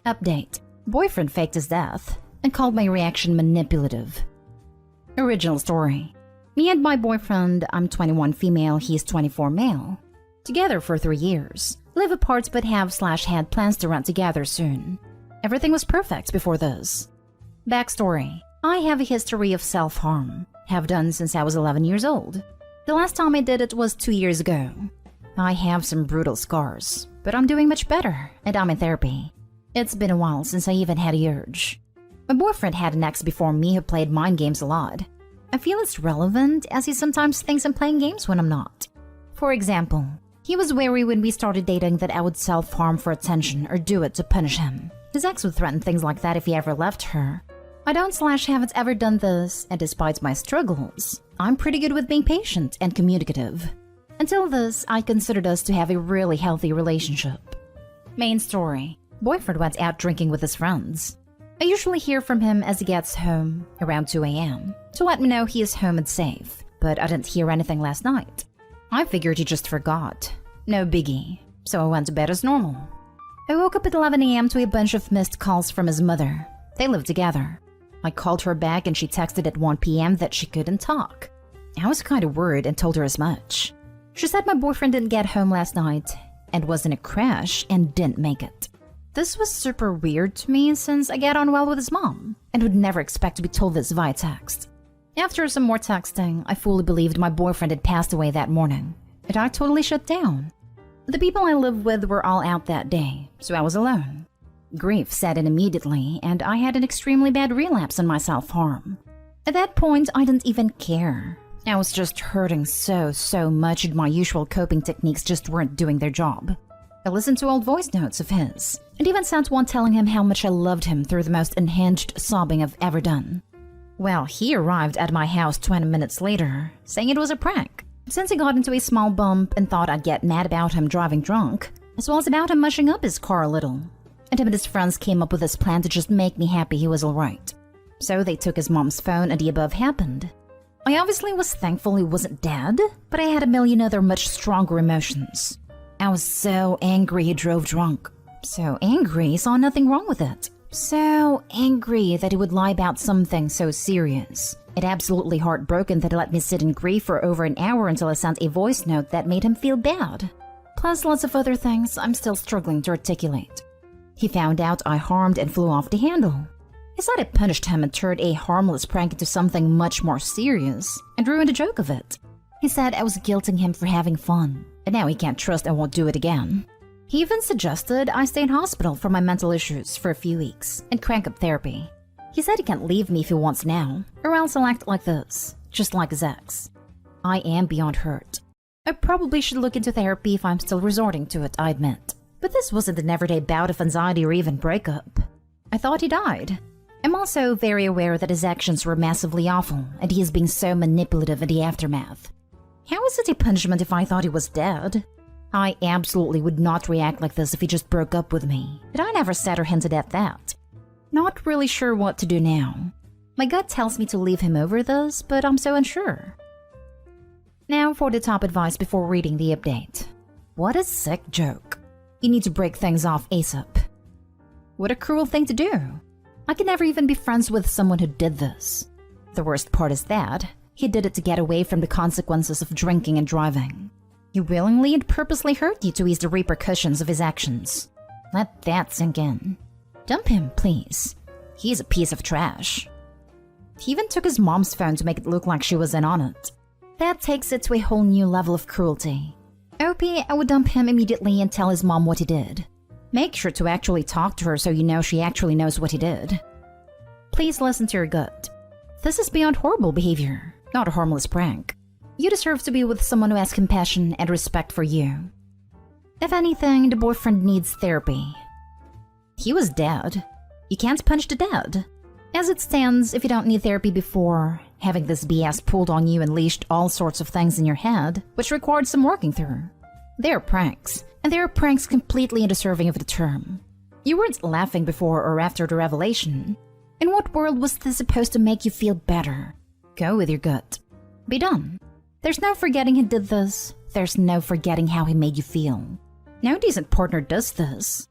Update. Boyfriend faked his death and called my reaction manipulative. Original story. Me and my boyfriend, I'm 21 female, he's 24 male. Together for 3 years. Live apart but have/had plans to rent together soon. Everything was perfect before this. Backstory. I have a history of self-harm. Have done since I was 11 years old. The last time I did it was 2 years ago. I have some brutal scars, but I'm doing much better, and I'm in therapy. It's been a while since I even had a urge. My boyfriend had an ex before me who played mind games a lot. I feel it's relevant as he sometimes thinks I'm playing games when I'm not. For example, he was wary when we started dating that I would self-harm for attention or do it to punish him. His ex would threaten things like that if he ever left her. I don't/haven't ever done this, and despite my struggles, I'm pretty good with being patient and communicative. Until this, I considered us to have a really healthy relationship. Main story. Boyfriend went out drinking with his friends. I usually hear from him as he gets home, around 2 a.m., to let me know he is home and safe, but I didn't hear anything last night. I figured he just forgot. No biggie, so I went to bed as normal. I woke up at 11 a.m. to a bunch of missed calls from his mother. They live together. I called her back and she texted at 1 p.m. that she couldn't talk. I was kind of worried and told her as much. She said my boyfriend didn't get home last night and was in a crash and didn't make it. This was super weird to me since I get on well with his mom and would never expect to be told this via text. After some more texting, I fully believed my boyfriend had passed away that morning, and I totally shut down. The people I lived with were all out that day, so I was alone. Grief set in immediately, and I had an extremely bad relapse on my self-harm. At that point, I didn't even care. I was just hurting so much and my usual coping techniques just weren't doing their job. I listened to old voice notes of his, and even sent one telling him how much I loved him through the most unhinged sobbing I've ever done. Well, he arrived at my house 20 minutes later, saying it was a prank, since he got into a small bump and thought I'd get mad about him driving drunk, as well as about him mushing up his car a little. And him and his friends came up with this plan to just make me happy he was alright. So they took his mom's phone and the above happened. I obviously was thankful he wasn't dead, but I had a million other much stronger emotions. I was so angry he drove drunk. So angry he saw nothing wrong with it. So angry that he would lie about something so serious. And absolutely heartbroken that he let me sit in grief for over an hour until I sent a voice note that made him feel bad. Plus lots of other things I'm still struggling to articulate. He found out I harmed and flew off the handle. He said I punished him and turned a harmless prank into something much more serious and ruined the joke of it. He said I was guilting him for having fun, and now he can't trust I won't do it again. He even suggested I stay in hospital for my mental issues for a few weeks and crank up therapy. He said he can't leave me if he wants now, or else I'll act like this, just like his ex. I am beyond hurt. I probably should look into therapy if I'm still resorting to it, I admit. But this wasn't an everyday bout of anxiety or even breakup. I thought he died. I'm also very aware that his actions were massively awful and he is being so manipulative in the aftermath. How is it a punishment if I thought he was dead? I absolutely would not react like this if he just broke up with me, but I never said or hinted at that. Not really sure what to do now. My gut tells me to leave him over this, but I'm so unsure. Now for the top advice before reading the update. What a sick joke. You need to break things off ASAP. What a cruel thing to do. I could never even be friends with someone who did this. The worst part is that he did it to get away from the consequences of drinking and driving. He willingly and purposely hurt you to ease the repercussions of his actions. Let that sink in. Dump him, please. He's a piece of trash. He even took his mom's phone to make it look like she was in on it. That takes it to a whole new level of cruelty. OP, I would dump him immediately and tell his mom what he did. Make sure to actually talk to her so you know she actually knows what he did. Please listen to your gut. This is beyond horrible behavior, not a harmless prank. You deserve to be with someone who has compassion and respect for you. If anything, the boyfriend needs therapy. He was dead. You can't punish the dead. As it stands, if you don't need therapy before, having this BS pulled on you unleashed all sorts of things in your head, which required some working through. They are pranks, and they are pranks completely undeserving of the term. You weren't laughing before or after the revelation. In what world was this supposed to make you feel better? Go with your gut. Be done. There's no forgetting he did this. There's no forgetting how he made you feel. No decent partner does this.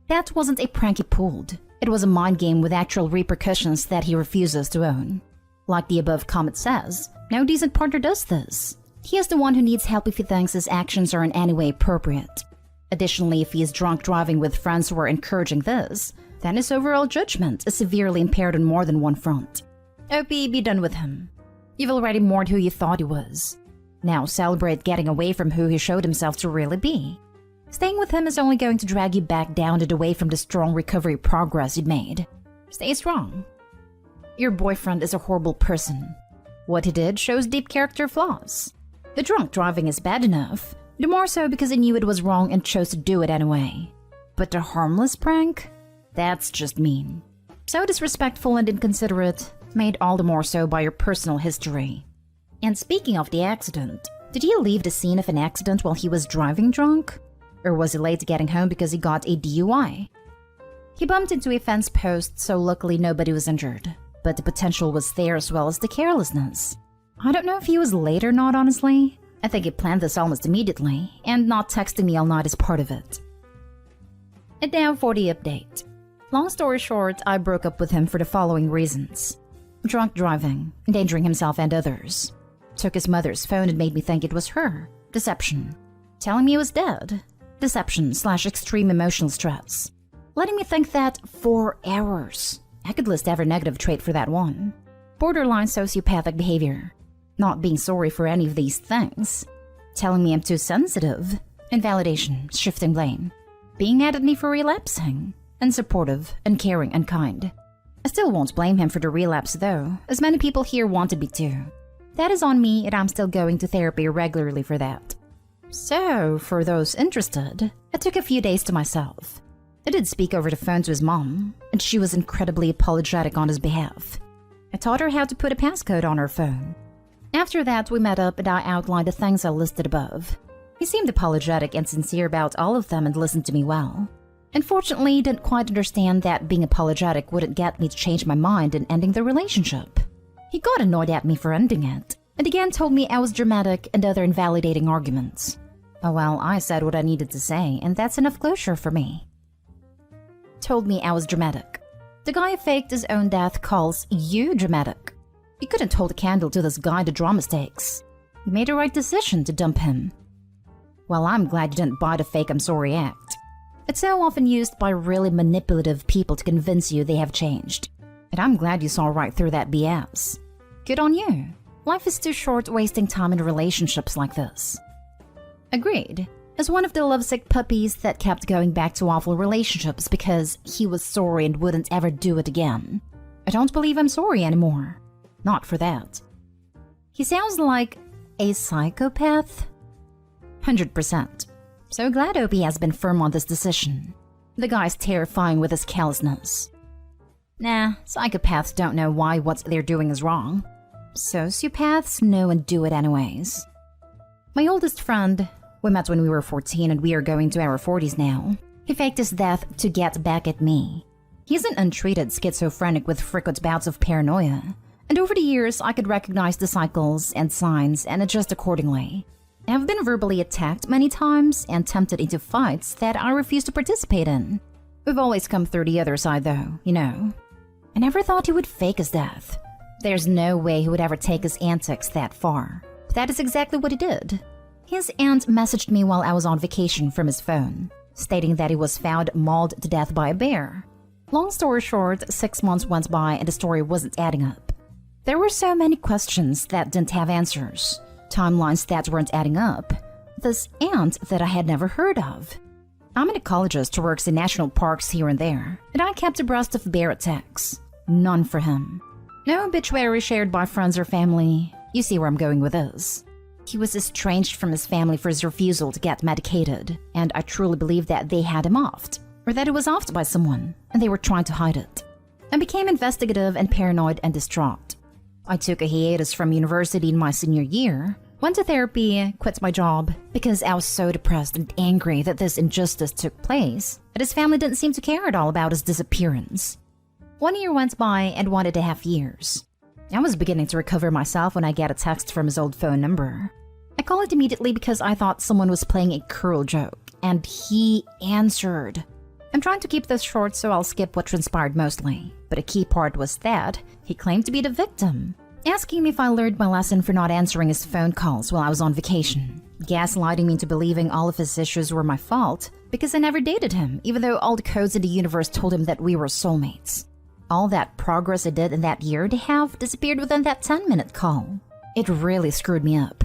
That wasn't a prank he pulled. It was a mind game with actual repercussions that he refuses to own. Like the above comment says, no decent partner does this. He is the one who needs help if he thinks his actions are in any way appropriate. Additionally, if he is drunk driving with friends who are encouraging this, then his overall judgment is severely impaired on more than one front. OP, be done with him. You've already mourned who you thought he was. Now celebrate getting away from who he showed himself to really be. Staying with him is only going to drag you back down and away from the strong recovery progress you'd made. Stay strong. Your boyfriend is a horrible person. What he did shows deep character flaws. The drunk driving is bad enough, the more so because he knew it was wrong and chose to do it anyway. But the harmless prank? That's just mean. So disrespectful and inconsiderate, made all the more so by your personal history. And speaking of the accident, did he leave the scene of an accident while he was driving drunk? Or was he late getting home because he got a DUI? He bumped into a fence post, so luckily nobody was injured. But the potential was there as well as the carelessness. I don't know if he was late or not, honestly. I think he planned this almost immediately, and not texting me all night is part of it. And now for the update. Long story short, I broke up with him for the following reasons. Drunk driving, endangering himself and others. Took his mother's phone and made me think it was her. Deception. Telling me he was dead. Deception/extreme emotional stress. Letting me think that for hours. I could list every negative trait for that one. Borderline sociopathic behavior. Not being sorry for any of these things. Telling me I'm too sensitive. Invalidation, shifting blame. Being mad at me for relapsing. Unsupportive, uncaring, unkind. I still won't blame him for the relapse though, as many people here wanted me to. That is on me and I'm still going to therapy regularly for that. So, for those interested, I took a few days to myself. I did speak over the phone to his mom, and she was incredibly apologetic on his behalf. I taught her how to put a passcode on her phone. After that, we met up and I outlined the things I listed above. He seemed apologetic and sincere about all of them and listened to me well. Unfortunately, he didn't quite understand that being apologetic wouldn't get me to change my mind in ending the relationship. He got annoyed at me for ending it, and again told me I was dramatic and other invalidating arguments. Oh well, I said what I needed to say, and that's enough closure for me. Told me I was dramatic. The guy who faked his own death calls you dramatic. You couldn't hold a candle to this guy to draw mistakes. You made the right decision to dump him. Well, I'm glad you didn't buy the fake I'm sorry act. It's so often used by really manipulative people to convince you they have changed. And I'm glad you saw right through that BS. Good on you. Life is too short wasting time in relationships like this. Agreed. As one of the lovesick puppies that kept going back to awful relationships because he was sorry and wouldn't ever do it again. I don't believe I'm sorry anymore. Not for that. He sounds like a psychopath. 100%. So glad Opie has been firm on this decision. The guy's terrifying with his callousness. Nah, psychopaths don't know why what they're doing is wrong. Sociopaths know and do it anyways. My oldest friend, we met when we were 14 and we are going to our 40s now. He faked his death to get back at me. He's an untreated schizophrenic with frequent bouts of paranoia. And over the years, I could recognize the cycles and signs and adjust accordingly. I've been verbally attacked many times and tempted into fights that I refuse to participate in. We've always come through the other side though, you know. I never thought he would fake his death. There's no way he would ever take his antics that far. But that is exactly what he did. His aunt messaged me while I was on vacation from his phone, stating that he was found mauled to death by a bear. Long story short, 6 months went by and the story wasn't adding up. There were so many questions that didn't have answers. Timelines that weren't adding up. This aunt that I had never heard of. I'm an ecologist who works in national parks here and there, and I kept abreast of bear attacks. None for him. No obituary shared by friends or family. You see where I'm going with this. He was estranged from his family for his refusal to get medicated, and I truly believe that they had him offed, or that it was offed by someone, and they were trying to hide it. I became investigative and paranoid and distraught. I took a hiatus from university in my senior year, went to therapy, quit my job, because I was so depressed and angry that this injustice took place, that his family didn't seem to care at all about his disappearance. 1 year went by and 1.5 years. I was beginning to recover myself when I get a text from his old phone number. I called it immediately because I thought someone was playing a cruel joke, and he answered. I'm trying to keep this short, so I'll skip what transpired mostly. But a key part was that he claimed to be the victim, asking me if I learned my lesson for not answering his phone calls while I was on vacation, gaslighting me into believing all of his issues were my fault because I never dated him, even though all the codes in the universe told him that we were soulmates. All that progress I did in that year and a half disappeared within that 10-minute call. It really screwed me up.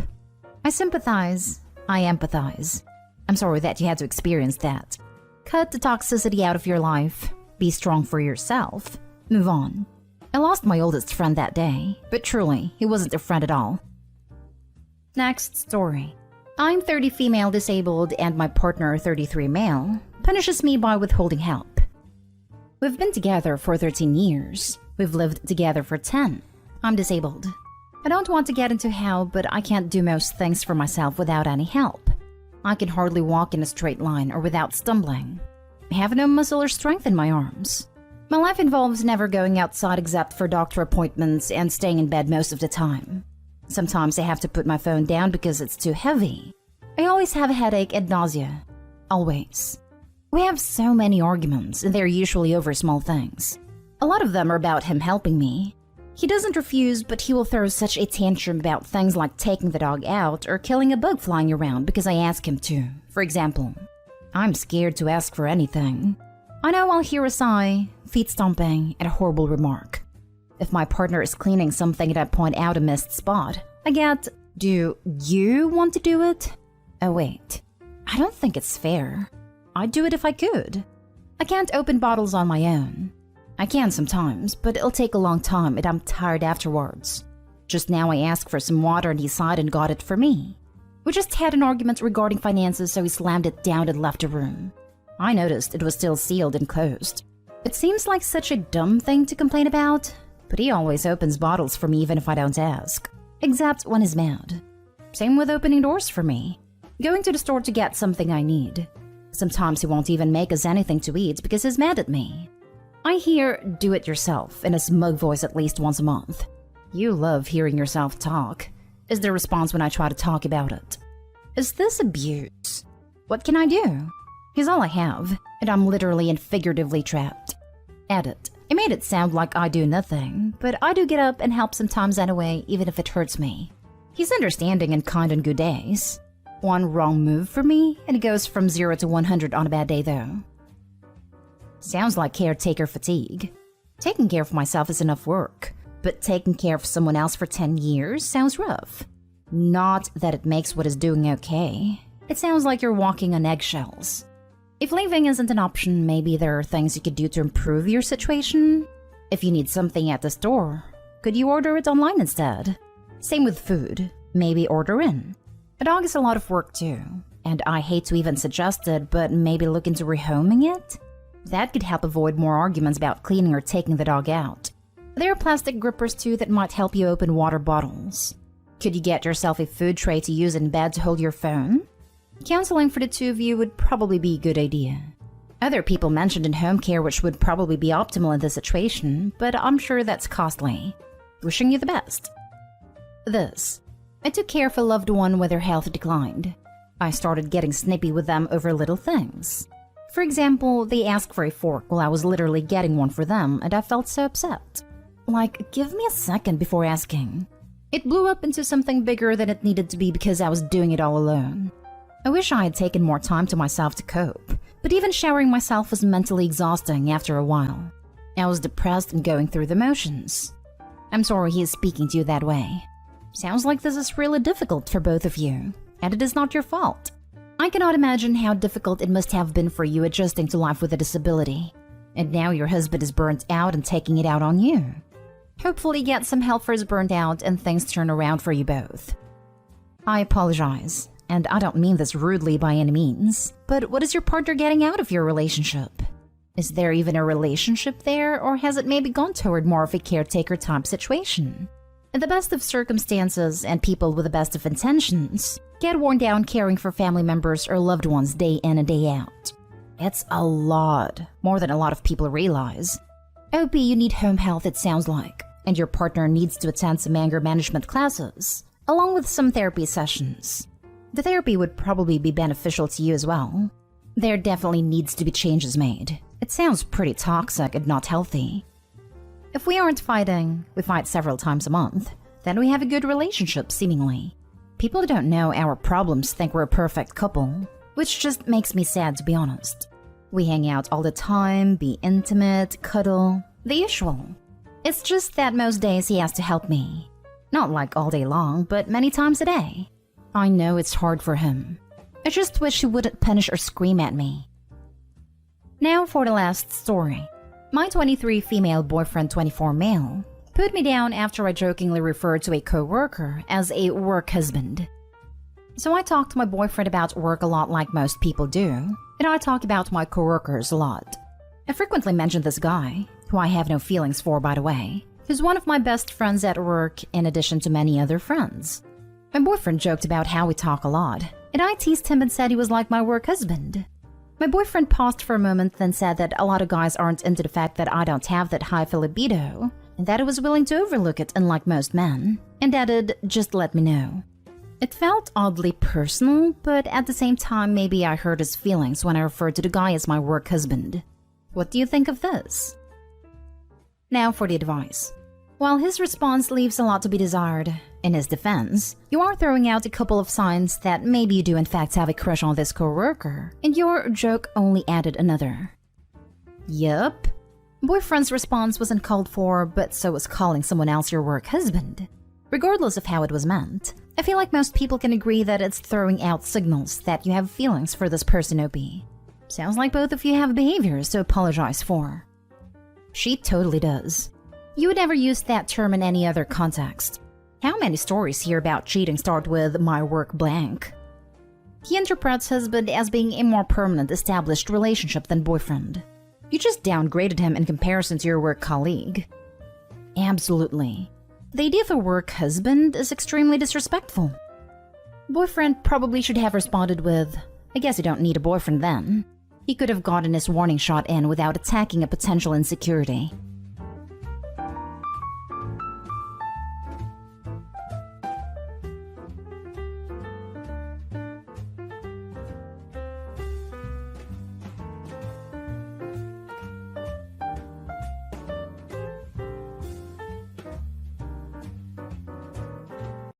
I sympathize. I empathize. I'm sorry that you had to experience that. Cut the toxicity out of your life. Be strong for yourself. Move on. I lost my oldest friend that day, but truly, he wasn't a friend at all. Next story. I'm 30 female disabled and my partner, 33 male, punishes me by withholding help. We've been together for 13 years. We've lived together for 10. I'm disabled. I don't want to get into how, but I can't do most things for myself without any help. I can hardly walk in a straight line or without stumbling. I have no muscle or strength in my arms. My life involves never going outside except for doctor appointments and staying in bed most of the time. Sometimes I have to put my phone down because it's too heavy. I always have a headache and nausea. Always. We have so many arguments, and they're usually over small things. A lot of them are about him helping me. He doesn't refuse, but he will throw such a tantrum about things like taking the dog out or killing a bug flying around because I ask him to. For example, I'm scared to ask for anything. I know I'll hear a sigh, feet stomping, and a horrible remark. If my partner is cleaning something and I point out a missed spot, I get, "Do you want to do it?" Oh wait, I don't think it's fair. I'd do it if I could. I can't open bottles on my own. I can sometimes, but it'll take a long time and I'm tired afterwards. Just now I asked for some water and he sighed and got it for me. We just had an argument regarding finances, so he slammed it down and left the room. I noticed it was still sealed and closed. It seems like such a dumb thing to complain about, but he always opens bottles for me even if I don't ask. Except when he's mad. Same with opening doors for me. Going to the store to get something I need. Sometimes he won't even make us anything to eat because he's mad at me. I hear "do it yourself" in a smug voice at least once a month. You love hearing yourself talk, is the response when I try to talk about it. Is this abuse? What can I do? He's all I have, and I'm literally and figuratively trapped. Edit. I made it sound like I do nothing, but I do get up and help sometimes anyway, even if it hurts me. He's understanding and kind on good days. One wrong move for me, and it goes from 0 to 100 on a bad day though. Sounds like caretaker fatigue. Taking care of myself is enough work, but taking care of someone else for 10 years sounds rough. Not that it makes what is doing okay. It sounds like you're walking on eggshells. If leaving isn't an option, maybe there are things you could do to improve your situation. If you need something at the store, could you order it online instead? Same with food. Maybe order in. A dog is a lot of work too, and I hate to even suggest it, but maybe look into rehoming it? That could help avoid more arguments about cleaning or taking the dog out. There are plastic grippers too that might help you open water bottles. Could you get yourself a food tray to use in bed to hold your phone? Counseling for the two of you would probably be a good idea. Other people mentioned in home care, which would probably be optimal in this situation, but I'm sure that's costly. Wishing you the best. This. I took care of a loved one when their health declined. I started getting snippy with them over little things. For example, they asked for a fork while I was literally getting one for them, and I felt so upset. Like, give me a second before asking. It blew up into something bigger than it needed to be because I was doing it all alone. I wish I had taken more time to myself to cope, but even showering myself was mentally exhausting after a while. I was depressed and going through the motions. I'm sorry he is speaking to you that way. Sounds like this is really difficult for both of you, and it is not your fault. I cannot imagine how difficult it must have been for you adjusting to life with a disability. And now your husband is burnt out and taking it out on you. Hopefully get some help for his burnt out and things turn around for you both. I apologize, and I don't mean this rudely by any means, but what is your partner getting out of your relationship? Is there even a relationship there, or has it maybe gone toward more of a caretaker type situation? In the best of circumstances and people with the best of intentions get worn down caring for family members or loved ones day in and day out. It's a lot, more than a lot of people realize. OP, you need home health, it sounds like, and your partner needs to attend some anger management classes, along with some therapy sessions. The therapy would probably be beneficial to you as well. There definitely needs to be changes made. It sounds pretty toxic and not healthy. If we aren't fighting, we fight several times a month, then we have a good relationship, seemingly. People who don't know our problems think we're a perfect couple, which just makes me sad, to be honest. We hang out all the time, be intimate, cuddle, the usual. It's just that most days he has to help me. Not like all day long, but many times a day. I know it's hard for him. I just wish he wouldn't punish or scream at me. Now for the last story. My 23 female boyfriend, 24 male, put me down after I jokingly referred to a co-worker as a work husband. So I talked to my boyfriend about work a lot like most people do, and I talk about my co-workers a lot. I frequently mention this guy, who I have no feelings for, by the way, who's one of my best friends at work in addition to many other friends. My boyfriend joked about how we talk a lot, and I teased him and said he was like my work husband. My boyfriend paused for a moment, then said that a lot of guys aren't into the fact that I don't have that high libido, and that he was willing to overlook it unlike most men, and added, just let me know. It felt oddly personal, but at the same time maybe I hurt his feelings when I referred to the guy as my work husband. What do you think of this? Now for the advice. While his response leaves a lot to be desired, in his defense, you are throwing out a couple of signs that maybe you do in fact have a crush on this co-worker, and your joke only added another. Yup. Boyfriend's response was uncalled for, but so was calling someone else your work husband. Regardless of how it was meant, I feel like most people can agree that it's throwing out signals that you have feelings for this person, OP. Sounds like both of you have behaviors to apologize for. She totally does. You would never use that term in any other context. How many stories here about cheating start with my work blank? He interprets husband as being a more permanent, established relationship than boyfriend. You just downgraded him in comparison to your work colleague. Absolutely. The idea of a work husband is extremely disrespectful. Boyfriend probably should have responded with, I guess you don't need a boyfriend then. He could have gotten his warning shot in without attacking a potential insecurity.